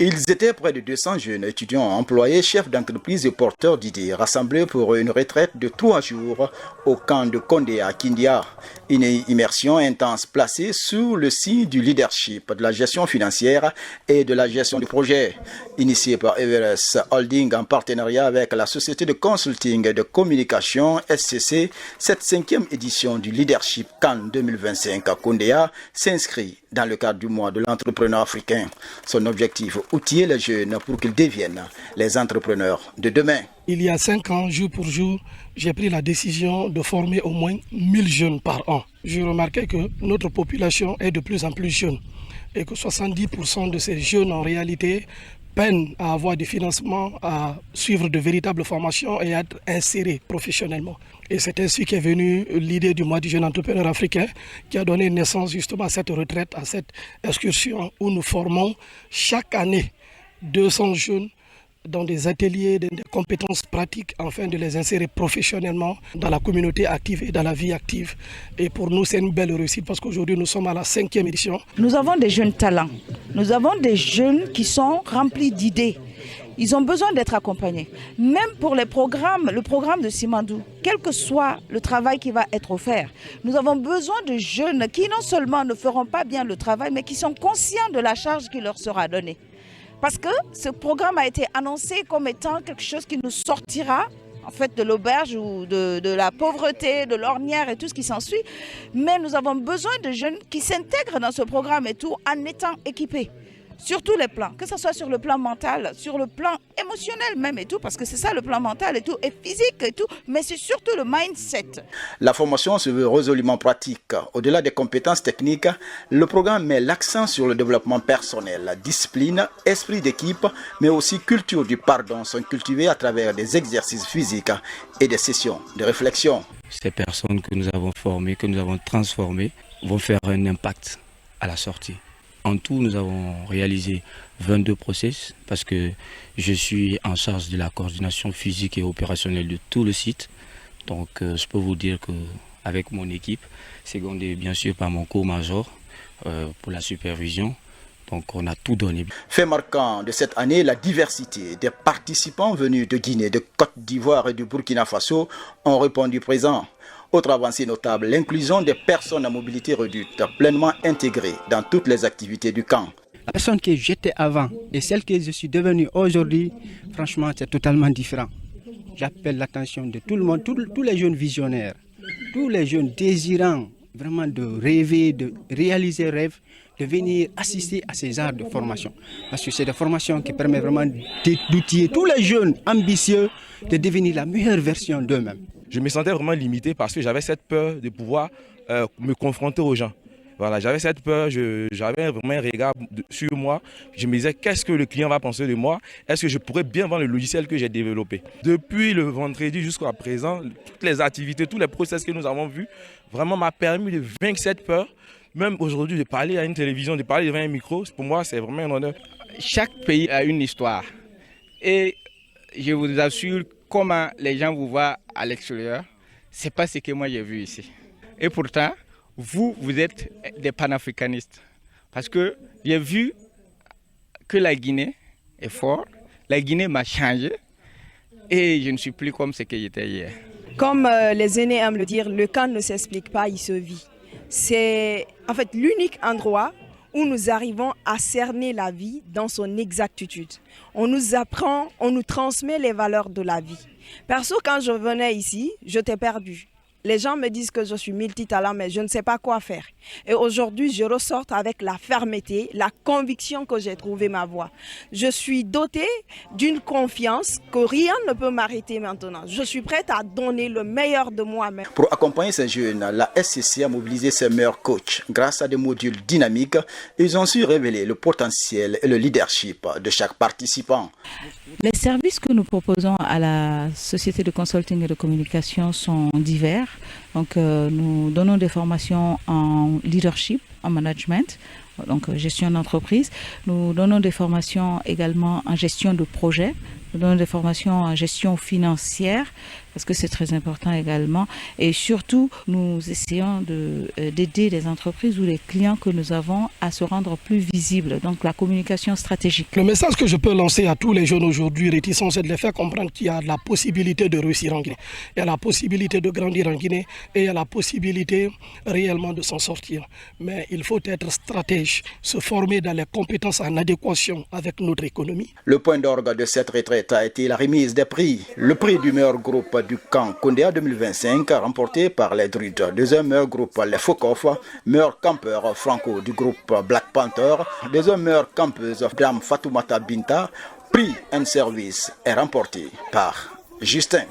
Ils étaient près de 200 jeunes étudiants, employés, chefs d'entreprise et porteurs d'idées, rassemblés pour une retraite de 3 jours au camp de Condé à Kindia. Une immersion intense placée sous le signe du leadership, de la gestion financière et de la gestion du projet. Initiée par Everest Holding en partenariat avec la société de consulting et de communication SCC, cette 5e édition du Leadership Cannes 2025 à Condéa s'inscrit dans le cadre du mois de l'entrepreneur africain. Son objectif, outiller les jeunes pour qu'ils deviennent les entrepreneurs de demain. Il y a 5 ans, jour pour jour, j'ai pris la décision de former au moins 1000 jeunes par an. J'ai remarqué que notre population est de plus en plus jeune et que 70% de ces jeunes en réalité peinent à avoir des financements, à suivre de véritables formations et à être insérés professionnellement. Et c'est ainsi qu'est venue l'idée du mois du jeune entrepreneur africain qui a donné naissance justement à cette retraite, à cette excursion où nous formons chaque année 200 jeunes dans des ateliers, des compétences pratiques, afin de les insérer professionnellement dans la communauté active et dans la vie active. Et pour nous, c'est une belle réussite parce qu'aujourd'hui, nous sommes à la 5e édition. Nous avons des jeunes talents. Nous avons des jeunes qui sont remplis d'idées. Ils ont besoin d'être accompagnés. Même pour les programmes, le programme de Simandou, quel que soit le travail qui va être offert, nous avons besoin de jeunes qui non seulement ne feront pas bien le travail, mais qui sont conscients de la charge qui leur sera donnée. Parce que ce programme a été annoncé comme étant quelque chose qui nous sortira en fait de l'auberge ou de la pauvreté, de l'ornière et tout ce qui s'ensuit. Mais nous avons besoin de jeunes qui s'intègrent dans ce programme et tout en étant équipés. Sur tous les plans, que ce soit sur le plan mental, sur le plan émotionnel même et tout, parce que c'est ça le plan mental et tout, et physique et tout, mais c'est surtout le mindset. La formation se veut résolument pratique. Au-delà des compétences techniques, le programme met l'accent sur le développement personnel, discipline, esprit d'équipe, mais aussi culture du pardon sont cultivés à travers des exercices physiques et des sessions de réflexion. Ces personnes que nous avons formées, que nous avons transformées, vont faire un impact à la sortie. En tout, nous avons réalisé 22 process parce que je suis en charge de la coordination physique et opérationnelle de tout le site. Donc, je peux vous dire qu'avec mon équipe, secondé bien sûr par mon co-major pour la supervision, donc on a tout donné. Fait marquant de cette année, la diversité des participants venus de Guinée, de Côte d'Ivoire et du Burkina Faso ont répondu présent. Autre avancée notable, l'inclusion des personnes à mobilité réduite, pleinement intégrées dans toutes les activités du camp. La personne que j'étais avant et celle que je suis devenue aujourd'hui, franchement, c'est totalement différent. J'appelle l'attention de tout le monde, tous les jeunes visionnaires, tous les jeunes désirants vraiment de rêver, de réaliser rêve, de venir assister à ces arts de formation. Parce que c'est des formations qui permettent vraiment d'outiller tous les jeunes ambitieux de devenir la meilleure version d'eux-mêmes. Je me sentais vraiment limité parce que j'avais cette peur de pouvoir me confronter aux gens. Voilà, j'avais cette peur, j'avais vraiment un regard sur moi. Je me disais, qu'est-ce que le client va penser de moi? Est-ce que je pourrais bien vendre le logiciel que j'ai développé? Depuis le vendredi jusqu'à présent, toutes les activités, tous les process que nous avons vus, vraiment m'a permis de vaincre cette peur. Même aujourd'hui, de parler à une télévision, de parler devant un micro, pour moi, c'est vraiment un honneur. Chaque pays a une histoire. Et je vous assure, comment les gens vous voient à l'extérieur, ce n'est pas ce que moi j'ai vu ici. Et pourtant, vous êtes des panafricanistes. Parce que j'ai vu que la Guinée est forte, la Guinée m'a changé et je ne suis plus comme ce que j'étais hier. Comme les aînés aiment le dire, le camp ne s'explique pas, il se vit. C'est en fait l'unique endroit où nous arrivons à cerner la vie dans son exactitude. On nous apprend, on nous transmet les valeurs de la vie. Perso, quand je venais ici, je t'ai perdu. Les gens me disent que je suis multitalent, mais je ne sais pas quoi faire. Et aujourd'hui, je ressors avec la fermeté, la conviction que j'ai trouvé ma voie. Je suis dotée d'une confiance que rien ne peut m'arrêter maintenant. Je suis prête à donner le meilleur de moi-même. Pour accompagner ces jeunes, la SCC a mobilisé ses meilleurs coachs. Grâce à des modules dynamiques, ils ont su révéler le potentiel et le leadership de chaque participant. Les services que nous proposons à la société de consulting et de communication sont divers. Donc, nous donnons des formations en leadership, en management, donc gestion d'entreprise. Nous donnons des formations également en gestion de projet. Nous donnons des formations en gestion financière parce que c'est très important également. Et surtout, nous essayons d'aider les entreprises ou les clients que nous avons à se rendre plus visibles. Donc la communication stratégique. Le message que je peux lancer à tous les jeunes aujourd'hui réticents, c'est de les faire comprendre qu'il y a la possibilité de réussir en Guinée. Il y a la possibilité de grandir en Guinée et il y a la possibilité réellement de s'en sortir. Mais il faut être stratège, se former dans les compétences en adéquation avec notre économie. Le point d'orgue de cette retraite a été la remise des prix. Le prix du meilleur groupe du camp Kondéa 2025 remporté par les Druides. Deuxième meilleur groupe les Fokof, meilleur campeur Franco du groupe Black Panther. Deuxième meilleure campeuse Dame Fatoumata Binta. Prix and service est remporté par Justin.